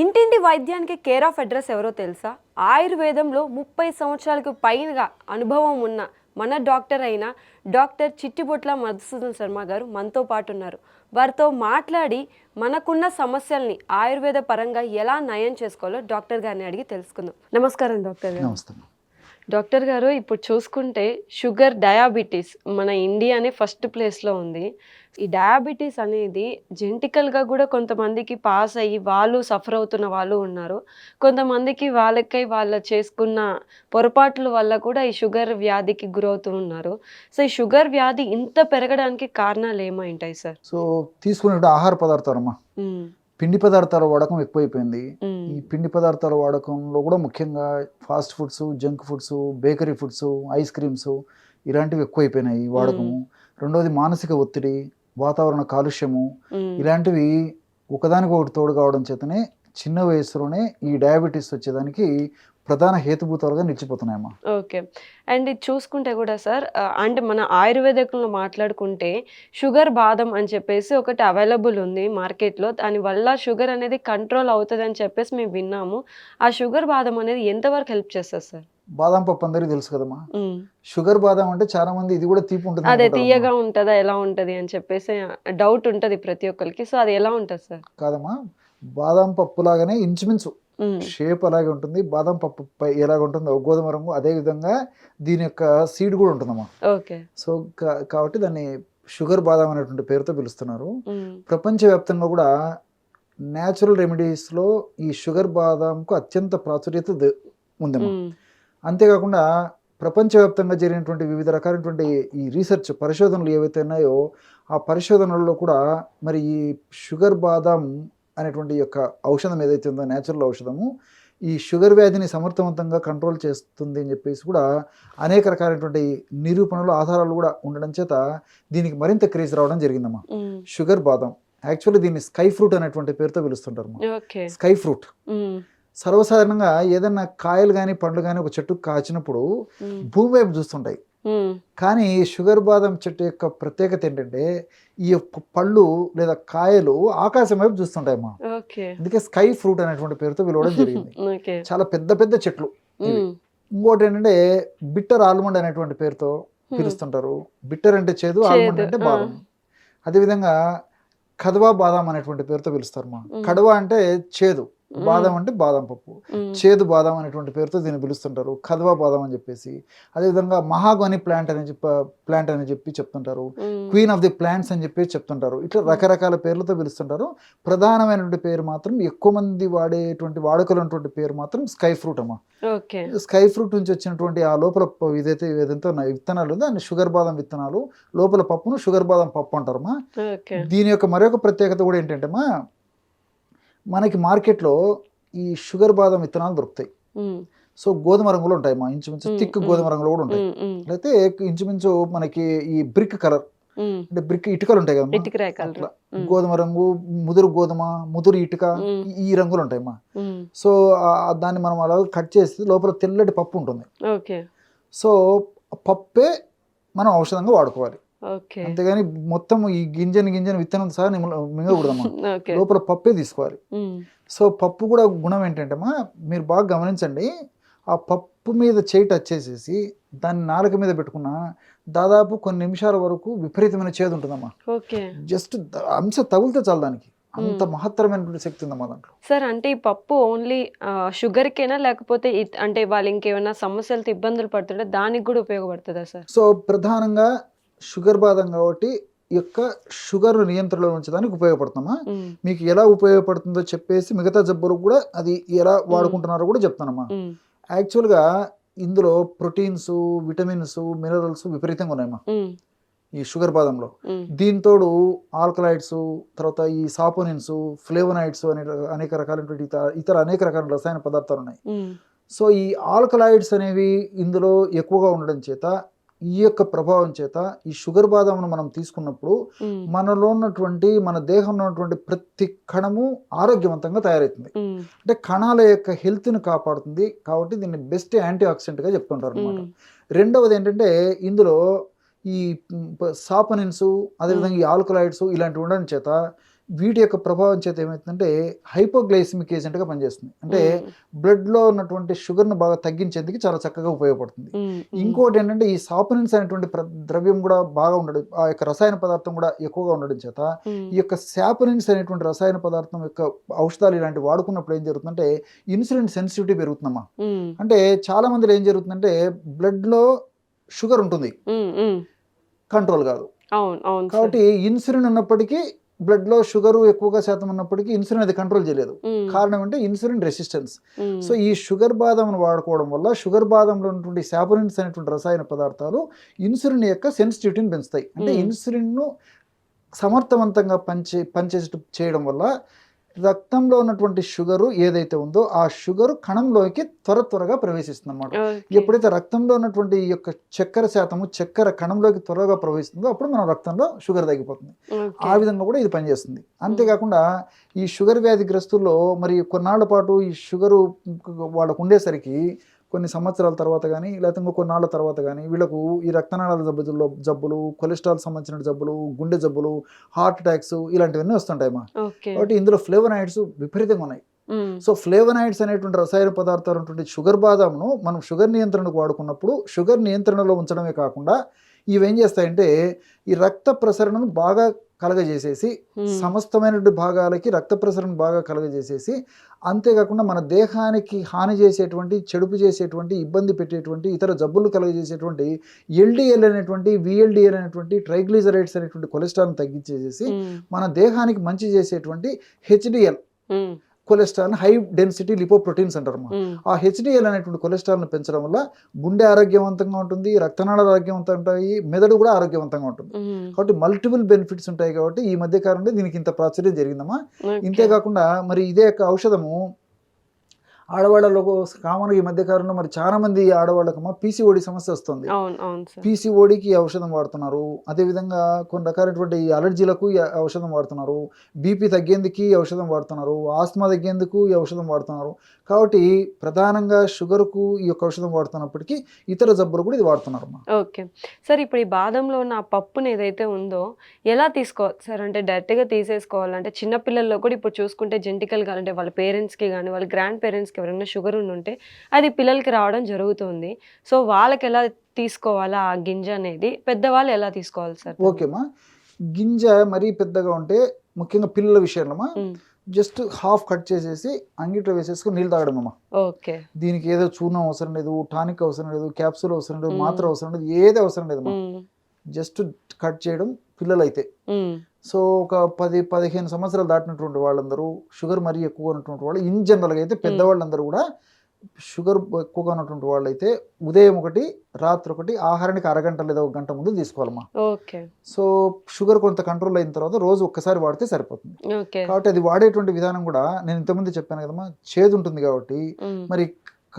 ఇంటింటి వైద్యానికి care of address ఎవరో తెలుసా? ఆయుర్వేదంలో 30 సంవత్సరాలకు పైగా అనుభవం ఉన్న మన డాక్టర్ అయిన డాక్టర్ చిట్టిబొట్ల మధుసూదన్ శర్మ గారు మనతో పాటు ఉన్నారు. వారితో మాట్లాడి మనకున్న సమస్యల్ని ఆయుర్వేద పరంగా ఎలా నయం చేసుకోవాలో డాక్టర్ గారిని అడిగి తెలుసుకుందాం. నమస్కారం డాక్టర్ గారు. నమస్తే. డాక్టర్ గారు, ఇప్పుడు చూసుకుంటే షుగర్, డయాబెటీస్ మన ఇండియానే ఫస్ట్ ప్లేస్లో ఉంది. ఈ డయాబెటీస్ అనేది జెనెటికల్గా కూడా కొంతమందికి పాస్ అయ్యి వాళ్ళు సఫర్ అవుతున్న వాళ్ళు ఉన్నారు. కొంతమందికి వాళ్ళ చేసుకున్న పొరపాట్ల వల్ల కూడా ఈ షుగర్ వ్యాధికి గురవుతూ ఉన్నారు. సో ఈ షుగర్ వ్యాధి ఇంత పెరగడానికి కారణాలు ఏమైంటాయి సార్? సో తీసుకునే ఆహార పదార్థాలమ్మా, పిండి పదార్థాల వాడకం ఎక్కువైపోయింది. ఈ పిండి పదార్థాల వాడకంలో కూడా ముఖ్యంగా fast foods, junk foods, bakery foods, ice creams ఇలాంటివి ఎక్కువైపోయినాయి వాడకము. రెండోది మానసిక ఒత్తిడి, వాతావరణ కాలుష్యము, ఇలాంటివి ఒకదానికి ఒకటి తోడు కావడం చేతనే చిన్న వయసులోనే ఈ డయాబెటీస్ వచ్చేదానికి ప్రధాన హేతుభూతాలుగా నిలిచిపోతున్నాయమ్మా. ఓకే. అండ్ ఇది చూసుకుంటే కూడా సార్, అంటే మన ఆయుర్వేదికంలో మాట్లాడుకుంటే షుగర్ బాదం అని చెప్పేసి ఒకటి అవైలబుల్ ఉంది మార్కెట్లో. దానివల్ల షుగర్ అనేది కంట్రోల్ అవుతుంది అని చెప్పేసి మేము విన్నాము. ఆ షుగర్ బాదం అనేది ఎంతవరకు హెల్ప్ చేస్తుంది సార్? బాదం పప్పు అందరికీ తెలుసు కదమ్మా. షుగర్ బాదం అంటే చాలా మంది ఇది కూడా తీపి ఉంటుంది, అదే తీయగా ఉంటుందా ఎలా ఉంటుంది అని చెప్పేసి డౌట్ ఉంటుంది ప్రతి ఒక్కరికి. సో అది ఎలా ఉంటుంది సార్? కాదమ్మా, బాదం పప్పు లాగానే ఇంచుమించు షేప్ అలాగే ఉంటుంది. బాదం పప్పు ఎలాగ ఉంటుందో గోధుమ రంగు, అదే విధంగా దీని యొక్క సీడ్ కూడా ఉంటుందమ్మా. ఓకే. సో కాబట్టి దాన్ని షుగర్ బాదం అనేటువంటి పేరుతో పిలుస్తున్నారు. ప్రపంచవ్యాప్తంగా కూడా న్యాచురల్ రెమెడీస్లో ఈ షుగర్ బాదంకు అత్యంత ప్రాచుర్యత ఉందమ్మా. అంతేకాకుండా ప్రపంచవ్యాప్తంగా జరిగినటువంటి వివిధ రకాలైనటువంటి ఈ రీసెర్చ్ పరిశోధనలు ఏవైతే ఉన్నాయో ఆ పరిశోధనల్లో కూడా మరి ఈ షుగర్ బాదం అనేటువంటి యొక్క ఔషధం ఏదైతే ఉందో, న్యాచురల్ ఔషధము, ఈ షుగర్ వ్యాధిని సమర్థవంతంగా కంట్రోల్ చేస్తుంది అని చెప్పేసి కూడా అనేక రకాలైనటువంటి నిరూపణలు, ఆధారాలు కూడా ఉండడం చేత దీనికి మరింత క్రేజ్ రావడం జరిగిందమ్మా. షుగర్ బాదం యాక్చువల్లీ దీన్ని స్కై ఫ్రూట్ అనేటువంటి పేరుతో పిలుస్తుంటారు. స్కై ఫ్రూట్ సర్వసాధారణంగా ఏదన్నా కాయలు కానీ పండ్లు కానీ ఒక చెట్టు కాచినప్పుడు భూమి వైపు చూస్తుంటాయి. కానీ షుగర్ బాదం చెట్టు యొక్క ప్రత్యేకత ఏంటంటే ఈ పళ్ళు లేదా కాయలు ఆకాశం వైపు చూస్తుంటాయమ్మా. అందుకే స్కై ఫ్రూట్ అనేటువంటి పేరుతో పిలవడం జరిగింది. చాలా పెద్ద పెద్ద చెట్లు. ఇంకోటి ఏంటంటే బిట్టర్ ఆల్మండ్ అనేటువంటి పేరుతో పిలుస్తుంటారు. బిట్టర్ అంటే చేదు, ఆల్మండ్ అంటే బాదం. అదేవిధంగా కదవా బాదం అనేటువంటి పేరుతో పిలుస్తారు. కడవా అంటే చేదు, బాదం అంటే బాదం పప్పు, చేదు బాదం అనేటువంటి పేరుతో దీన్ని పిలుస్తుంటారు, కదవా బాదం అని చెప్పేసి. అదేవిధంగా మహాగోని ప్లాంట్ అని చెప్పి చెప్తుంటారు, క్వీన్ ఆఫ్ ది ప్లాంట్స్ అని చెప్పి చెప్తుంటారు. ఇట్లా రకరకాల పేర్లతో పిలుస్తుంటారు. ప్రధానమైనటువంటి పేరు మాత్రం, ఎక్కువ మంది వాడేటువంటి వాడుకలైనటువంటి పేరు మాత్రం స్కై ఫ్రూట్ అమ్మా. స్కై ఫ్రూట్ నుంచి వచ్చినటువంటి ఆ లోపల ఏదైతే విత్తనాలు దాన్ని షుగర్ బాదం విత్తనాలు, లోపల పప్పును షుగర్ బాదం పప్పు అంటారమ్మా. దీని యొక్క మరొక ప్రత్యేకత కూడా ఏంటంటే అమ్మా, మనకి మార్కెట్లో ఈ షుగర్ బాదం విత్తనాలు దొరుకుతాయి. సో గోధుమ రంగులో ఉంటాయి మా, ఇంచుమించు థిక్ గోధుమ రంగులో కూడా ఉంటాయి. అయితే ఇంచుమించు మనకి ఈ బ్రిక్ కలర్ అంటే బ్రిక్ ఇటుకలు ఉంటాయి కదా, అట్లా గోధుమ రంగు, ముదురు గోధుమ, ముదురు ఇటుక, ఈ రంగులు ఉంటాయి మా. సో దాన్ని మనం అలా కట్ చేసి లోపల తెల్లటి పప్పు ఉంటుంది. సో పప్పే మనం ఔషధంగా వాడుకోవాలి. అంతేగాని మొత్తం ఈ గింజని విత్తనం సహా మింగకూడదమ్మా. లోపల పప్పే తీసుకోవాలి. సో పప్పు కూడా గుణం ఏంటంటే అమ్మా, మీరు బాగా గమనించండి, ఆ పప్పు మీద చేయి టచ్ చేసేసి దాన్ని నాలుక మీద పెట్టుకున్న దాదాపు కొన్ని నిమిషాల వరకు విపరీతమైన చేదు ఉంటుందమ్మా. జస్ట్ అంశ తగిలితే చాలు, దానికి అంత మహత్తరమైనటువంటి శక్తి ఉందమ్మా దాంట్లో. సార్, అంటే ఈ పప్పు ఓన్లీ షుగర్కేనా, లేకపోతే అంటే వాళ్ళు ఇంకేమైనా సమస్యలతో ఇబ్బందులు పడుతుంటే దానికి కూడా ఉపయోగపడుతుందా సార్? సో ప్రధానంగా షుగర్ బాదం కాబట్టి యొక్క షుగర్ నియంత్రణలో ఉంచడానికి ఉపయోగపడుతుందమ్మా. మీకు ఎలా ఉపయోగపడుతుందో చెప్పేసి మిగతా జబ్బులకు కూడా అది ఎలా వాడుకుంటున్నారో కూడా చెప్తానమ్మా. యాక్చువల్గా ఇందులో ప్రోటీన్స్, విటమిన్స్, మినరల్స్ విపరీతంగా ఉన్నాయమ్మా ఈ షుగర్ బాదంలో. దీంతోడు ఆల్కలాయిడ్స్, తర్వాత ఈ సాపోనిన్స్, ఫ్లేవనాయిడ్స్ అనే అనేక రకాలైనటువంటి ఇతర అనేక రకాల రసాయన పదార్థాలు ఉన్నాయి. సో ఈ ఆల్కలాయిడ్స్ అనేవి ఇందులో ఎక్కువగా ఉండడం చేత, ఈ యొక్క ప్రభావం చేత ఈ షుగర్ బాదంను మనం తీసుకున్నప్పుడు మనలో ఉన్నటువంటి, మన దేహంలో ఉన్నటువంటి ప్రతి కణము ఆరోగ్యవంతంగా తయారవుతుంది. అంటే కణాల యొక్క హెల్త్ని కాపాడుతుంది. కాబట్టి దీన్ని బెస్ట్ యాంటీ ఆక్సిడెంట్గా చెప్తుంటారు అనమాట. రెండవది ఏంటంటే ఇందులో ఈ సాపనిన్స్, అదేవిధంగా ఈ ఆల్కలాయిడ్స్ ఇలాంటివి ఉండడం చేత వీటి యొక్క ప్రభావం చేత ఏమవుతుందంటే హైపోగ్లైసిమిక్ ఏజెంట్గా పనిచేస్తుంది. అంటే బ్లడ్లో ఉన్నటువంటి షుగర్ను బాగా తగ్గించేందుకు చాలా చక్కగా ఉపయోగపడుతుంది. ఇంకోటి ఏంటంటే ఈ సాపనిన్స్ అనేటువంటి ద్రవ్యం కూడా బాగా ఉండడం, ఆ యొక్క రసాయన పదార్థం కూడా ఎక్కువగా ఉండడం చేత ఈ యొక్క సాపనిన్స్ అనేటువంటి రసాయన పదార్థం యొక్క ఔషధాలు ఇలాంటి వాడుకున్నప్పుడు ఏం జరుగుతుందంటే ఇన్సులిన్ సెన్సిటివిటీ పెరుగుతుందమ్మా. అంటే చాలా మందిలో ఏం జరుగుతుందంటే బ్లడ్లో షుగర్ ఉంటుంది, కంట్రోల్ కాదు. కాబట్టి ఇన్సులిన్ ఉన్నప్పటికీ బ్లడ్లో షుగర్ ఎక్కువగా శాతం ఉన్నప్పటికీ ఇన్సులిన్ అది కంట్రోల్ చేయలేదు. కారణం అంటే ఇన్సులిన్ రెసిస్టెన్స్. సో ఈ షుగర్ బాదంను వాడుకోవడం వల్ల షుగర్ బాదంలో ఉన్నటువంటి సాపరిన్స్ అనేటువంటి రసాయన పదార్థాలు ఇన్సులిన్ యొక్క సెన్సిటివిటీని పెంచుతాయి. అంటే ఇన్సులిన్ను సమర్థవంతంగా చేయడం వల్ల రక్తంలో ఉన్నటువంటి షుగరు ఏదైతే ఉందో ఆ షుగరు కణంలోకి త్వరగా ప్రవేశిస్తుంది అన్నమాట. ఎప్పుడైతే రక్తంలో ఉన్నటువంటి ఈ యొక్క చక్కెర కణంలోకి త్వరగా ప్రవేశిస్తుందో అప్పుడు మన రక్తంలో షుగర్ తగ్గిపోతుంది. ఆ విధంగా కూడా ఇది పనిచేస్తుంది. అంతేకాకుండా ఈ షుగర్ వ్యాధిగ్రస్తుల్లో మరి కొన్నాళ్ల పాటు ఈ షుగరు వాళ్ళకు ఉండేసరికి కొన్ని సంవత్సరాల తర్వాత కానీ లేకపోతే ఇంకో కొన్నాళ్ళ తర్వాత కానీ వీళ్ళకు ఈ రక్తనాళాల జబ్బులు, కొలెస్ట్రాల్ సంబంధించిన జబ్బులు, గుండె జబ్బులు, హార్ట్ అటాక్స్ ఇలాంటివన్నీ వస్తుంటాయమ్మా. కాబట్టి ఇందులో ఫ్లేవనాయిడ్స్ విపరీతంగా ఉన్నాయి. సో ఫ్లేవనాయిడ్స్ అనేటువంటి రసాయన పదార్థాలు ఉన్నటువంటి షుగర్ బాదాంను మనం షుగర్ నియంత్రణకు వాడుకున్నప్పుడు షుగర్ నియంత్రణలో ఉంచడమే కాకుండా ఇవేం చేస్తాయంటే ఈ రక్త ప్రసరణను బాగా కలగజేసేసి సమస్తమైనటువంటి భాగాలకి రక్త ప్రసరణ బాగా కలగజేసేసి అంతేకాకుండా మన దేహానికి హాని చేసేటువంటి, చెడుపు చేసేటువంటి, ఇబ్బంది పెట్టేటువంటి, ఇతర జబ్బులు కలగజేసేటువంటి ఎల్డిఎల్ అనేటువంటి, విఎల్డిఎల్ అనేటువంటి, ట్రైగ్లిజరైడ్స్ అనేటువంటి కొలెస్ట్రాల్ని తగ్గించేసేసి మన దేహానికి మంచి చేసేటువంటి HDL cholesterol, high density lipoproteins అంటారు. ఆ హెచ్డిఎల్ అనేటువంటి కొలెస్ట్రాల్ని పెంచడం వల్ల గుండె ఆరోగ్యవంతంగా ఉంటుంది, రక్తనాళాలు ఆరోగ్యవంతంగా ఉంటాయి, మెదడు కూడా ఆరోగ్యవంతంగా ఉంటుంది. కాబట్టి మల్టిపుల్ బెనిఫిట్స్ ఉంటాయి. కాబట్టి ఈ మధ్య కాలంలో దీనికి ఇంత ప్రాచుర్యం జరిగిందమ్మా. ఇంతేకాకుండా మరి ఇదే యొక్క ఔషధము ఆడవాళ్ళలో కామన్గా ఈ మధ్య కాలంలో మరి చాలా మంది ఆడవాళ్ళకమ్మా పీసీఓడి సమస్య వస్తుంది. పీసీఓడికి ఔషధం వాడుతున్నారు. అదేవిధంగా కొన్ని రకాలైనటువంటి అలర్జీలకు ఔషధం వాడుతున్నారు. బీపీ తగ్గేందుకు ఔషధం వాడుతున్నారు. ఆస్మా తగ్గేందుకు ఈ ఔషధం వాడుతున్నారు. కాబట్టి ప్రధానంగా షుగర్కు ఈ యొక్క ఔషధం వాడుతున్నప్పటికీ ఇతర జబ్బులు కూడా ఇది వాడుతున్నారు. ఓకే సార్, ఇప్పుడు ఈ బాదంలో ఉన్న పప్పును ఏదైతే ఉందో ఎలా తీసుకోవాలి సార్? అంటే డైరెక్ట్గా తీసేసుకోవాలంటే చిన్నపిల్లల్లో కూడా ఇప్పుడు చూసుకుంటే జెనెటికల్గా అంటే వాళ్ళ పేరెంట్స్కి కానీ వాళ్ళ గ్రాండ్ పేరెంట్స్కి ఎవరైనా షుగర్ ఉంటే అది పిల్లలకి రావడం జరుగుతుంది. సో వాళ్ళకి ఎలా తీసుకోవాలా ఆ గింజ అనేది, పెద్దవాళ్ళు ఎలా తీసుకోవాలి సార్? ఓకేమా, గింజ మరీ పెద్దగా ఉంటే ముఖ్యంగా పిల్లల విషయంలో జస్ట్ హాఫ్ కట్ చేసేసి అంగిట్లో వేసేసుకుని నీళ్ళు తాగడం అమ్మా. ఓకే, దీనికి ఏదో చూర్ణం అవసరం లేదు, టానిక్ అవసరం లేదు, క్యాప్సూల్ అవసరం లేదు, మాత్ర అవసరం లేదు, ఏది అవసరం లేదమ్మా. జస్ట్ కట్ చేయడం పిల్లలైతే. సో ఒక 10-15 సంవత్సరాలు దాటినటువంటి వాళ్ళందరూ, షుగర్ మరీ ఎక్కువ ఉన్నటువంటి వాళ్ళు, ఇన్ జనరల్గా అయితే పెద్దవాళ్ళందరూ కూడా షుగర్ ఎక్కువగా ఉన్నటువంటి వాళ్ళు అయితే ఉదయం ఒకటి, రాత్రి ఒకటి, ఆహారానికి అరగంట లేదా 1 గంట ముందు తీసుకోవాలమ్మా. సో షుగర్ కొంత కంట్రోల్ అయిన తర్వాత రోజు ఒక్కసారి వాడితే సరిపోతుంది. కాబట్టి అది వాడేటువంటి విధానం కూడా నేను ఇంతకుముందు చెప్పాను కదమ్మా, చేదు ఉంటుంది కాబట్టి మరి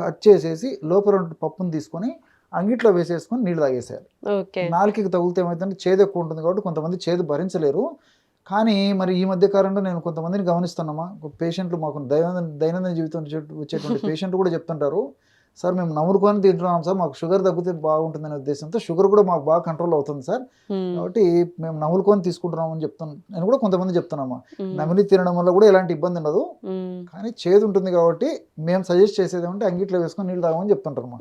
కట్ చేసేసి లోపల పప్పును తీసుకొని అంగిట్లో వేసేసుకొని నీళ్ళు తాగేసేయాలి. నాలుకకి తగిలితే ఏమైతుందంటే చేదు ఎక్కువ ఉంటుంది కాబట్టి కొంతమంది చేదు భరించలేరు. కానీ మరి ఈ మధ్య కాలంలో నేను కొంతమందిని గమనిస్తున్నామా, పేషెంట్లు మాకు దైనందిన జీవితం వచ్చేటువంటి పేషెంట్లు కూడా చెప్తుంటారు, సార్ మేము నమ్ముకొని తింటున్నాం సార్, మాకు షుగర్ తగ్గితే బాగుంటుందనే ఉద్దేశంతో షుగర్ కూడా మాకు బాగా కంట్రోల్ అవుతుంది సార్, కాబట్టి మేము నమ్ముకొని తీసుకుంటున్నాం అని చెప్తాను. నేను కూడా కొంతమంది చెప్తున్నామా, నమిలి తినడం వల్ల కూడా ఎలాంటి ఇబ్బంది ఉండదు, కానీ చేదు ఉంటుంది కాబట్టి మేము సజెస్ట్ చేసేది ఏమంటే అంగిట్లో వేసుకొని నీళ్ళు తాగమని చెప్తుంటారు.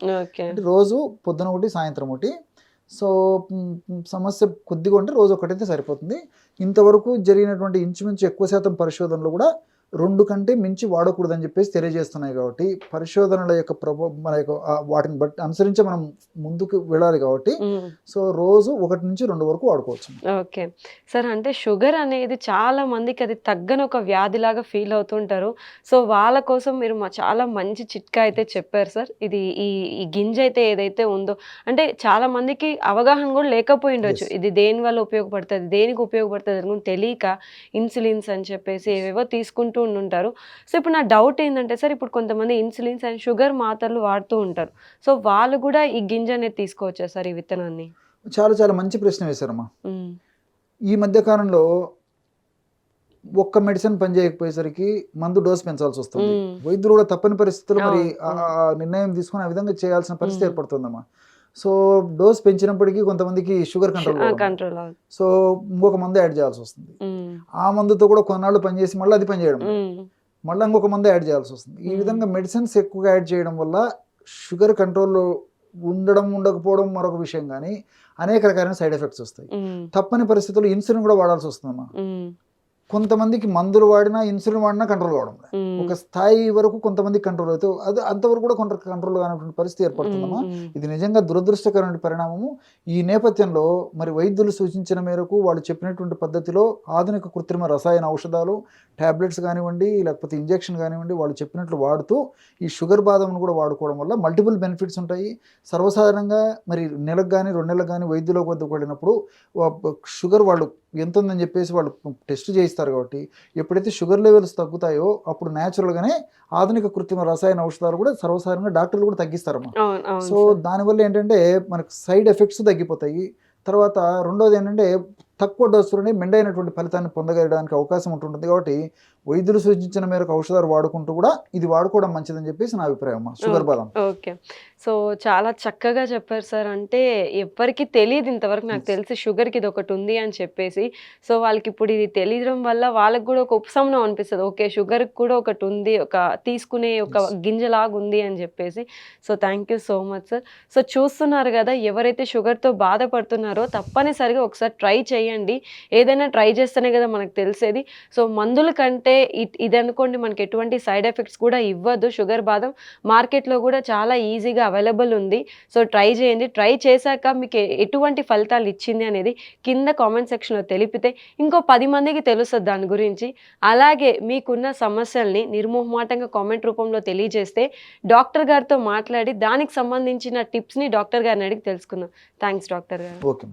అంటే రోజు పొద్దున ఒకటి, సాయంత్రం ఒకటి. సో సమస్య కొద్దిగా ఉంటే రోజు ఒకటైతే సరిపోతుంది. ఇంతవరకు జరిగినటువంటి ఇంచుమించు ఎక్కువ శాతం పరిశోధనలు కూడా 2 కంటే మించి వాడకూడదని చెప్పేసి తెలియజేస్తున్నాయి. కాబట్టి పరిశోధనల యొక్క మన యొక్క వాటిని బట్టి అనుసరించి మనం ముందుకు వెళ్ళాలి. కాబట్టి సో రోజు 1 నుంచి 2 వరకు వాడుకోవచ్చు. ఓకే సార్, అంటే షుగర్ అనేది చాలా మందికి అది తగ్గని ఒక వ్యాధిలాగా ఫీల్ అవుతుంటారు. సో వాళ్ళ కోసం మీరు చాలా మంచి చిట్కా అయితే చెప్పారు సార్. ఇది ఈ గింజ అయితే ఏదైతే ఉందో, అంటే చాలా మందికి అవగాహన కూడా లేకపోయి ఉండొచ్చు, ఇది దేని వల్ల ఉపయోగపడుతుంది, దేనికి ఉపయోగపడుతుంది అని తెలియక ఇన్సులిన్స్ అని చెప్పేసి ఏవేవో తీసుకుంటూ ఉంటారు. సో ఇప్పుడు నా డౌట్ ఏంటంటే సార్, ఇప్పుడు కొంతమంది ఇన్సులిన్స్ అండ్ షుగర్ మాత్రలు వాడుతూ ఉంటారు. సో వాళ్ళు కూడా ఈ గింజ అనేది తీసుకోవచ్చా సార్, ఈ విత్తనాన్ని? చాలా మంచి ప్రశ్న వేశారమ్మా. ఈ మధ్య కాలంలో ఒక్క మెడిసిన్ పనిచేయకపోయేసరికి మందు డోస్ పెంచాల్సి వస్తుంది. వైద్యులు కూడా తప్పని పరిస్థితుల్లో మరి నిర్ణయం తీసుకుని ఆ విధంగా చేయాల్సిన పరిస్థితి ఏర్పడుతుందమ్మా. సో డోస్ పెంచినప్పటికీ కొంతమందికి షుగర్ కంట్రోల్ కంట్రోల్ అవుతుంది. సో ఇంకొక మందు యాడ్ చేయాల్సి వస్తుంది. ఆ మందుతో కూడా కొన్నాళ్ళు పనిచేసి మళ్ళీ అది పనిచేయడం మళ్ళీ ఇంకొక మందు యాడ్ చేయాల్సి వస్తుంది. ఈ విధంగా మెడిసిన్స్ ఎక్కువగా యాడ్ చేయడం వల్ల షుగర్ కంట్రోల్లో ఉండకపోవడం మరొక విషయం, కానీ అనేక రకాలైన సైడ్ ఎఫెక్ట్స్ వస్తాయి. తప్పని పరిస్థితుల్లో ఇన్సులిన్ కూడా వాడాల్సి వస్తుందమ్మా. కొంతమందికి మందులు వాడినా ఇన్సులిన్ వాడినా కంట్రోల్ కావడం ఒక స్థాయి వరకు కొంతమంది కంట్రోల్ అవుతాయి, అది అంతవరకు కూడా కొంత కంట్రోల్ కానటువంటి పరిస్థితి ఏర్పడుతుందమ్మా. ఇది నిజంగా దురదృష్టకరమైన పరిణామము. ఈ నేపథ్యంలో మరి వైద్యులు సూచించిన మేరకు వాళ్ళు చెప్పినటువంటి పద్ధతిలో ఆధునిక కృత్రిమ రసాయన ఔషధాలు, టాబ్లెట్స్ కానివ్వండి లేకపోతే ఇంజెక్షన్ కానివ్వండి వాళ్ళు చెప్పినట్లు వాడుతూ ఈ షుగర్ బాదంను కూడా వాడుకోవడం వల్ల మల్టిపుల్ బెనిఫిట్స్ ఉంటాయి. సర్వసాధారణంగా మరి నెలకు కానీ 2 నెలలకు కానీ వైద్యుల వద్దకు వెళ్ళినప్పుడు షుగర్ వాళ్ళు ఎంత ఉందని చెప్పేసి వాళ్ళు టెస్ట్ చేయిస్తారు. కాబట్టి ఎప్పుడైతే షుగర్ లెవెల్స్ తగ్గుతాయో అప్పుడు న్యాచురల్గానే ఆధునిక కృత్రిమ రసాయన ఔషధాలు కూడా సర్వసాధారణంగా డాక్టర్లు కూడా తగ్గిస్తారమ్మా. సో దానివల్ల ఏంటంటే మనకు సైడ్ ఎఫెక్ట్స్ తగ్గిపోతాయి. తర్వాత రెండోది ఏంటంటే తక్కువ డోసులోనే మెండైనటువంటి ఫలితాన్ని పొందగలడానికి అవకాశం ఉంటుంటుంది. కాబట్టి వైద్యులు సూచించిన మేరకు ఔషధాలు వాడుకుంటూ కూడా ఇది వాడుకోవడం మంచిదని చెప్పేసి నా అభిప్రాయం అమ్మా. షుగర్ బాదం. ఓకే. సో చాలా చక్కగా చెప్పారు సార్. అంటే ఎవరికి తెలియదు ఇంతవరకు, నాకు తెలిసి షుగర్కి ఇది ఒకటి ఉంది అని చెప్పేసి. సో వాళ్ళకి ఇప్పుడు ఇది తెలియడం వల్ల వాళ్ళకి కూడా ఒక ఉపశమనం అనిపిస్తుంది. ఓకే, షుగర్కి కూడా ఒకటి ఉంది, ఒక తీసుకునే ఒక గింజలాగా ఉంది అని చెప్పేసి. So thank you so much sir. So చూస్తున్నారు కదా, ఎవరైతే షుగర్తో బాధపడుతున్నారో తప్పనిసరిగా ఒకసారి ట్రై చేయండి. ఏదైనా ట్రై చేస్తేనే కదా మనకు తెలిసేది. సో మందుల కంటే ఇది అనుకోండి, మనకి ఎటువంటి సైడ్ ఎఫెక్ట్స్ కూడా ఇవ్వదు. షుగర్ బాదం మార్కెట్లో కూడా చాలా ఈజీగా అవైలబుల్ ఉంది. సో ట్రై చేయండి. ట్రై చేశాక మీకు ఎటువంటి ఫలితాలు ఇచ్చింది అనేది కింద కామెంట్ సెక్షన్లో తెలిపితే ఇంకో 10 మందికి తెలుస్తుంది దాని గురించి. అలాగే మీకున్న సమస్యల్ని నిర్మోహమాటంగా కామెంట్ రూపంలో తెలియజేస్తే డాక్టర్ గారితో మాట్లాడి దానికి సంబంధించిన టిప్స్ని డాక్టర్ గారిని అడిగి తెలుసుకుందాం. థ్యాంక్స్ డాక్టర్ గారు. ఓకే.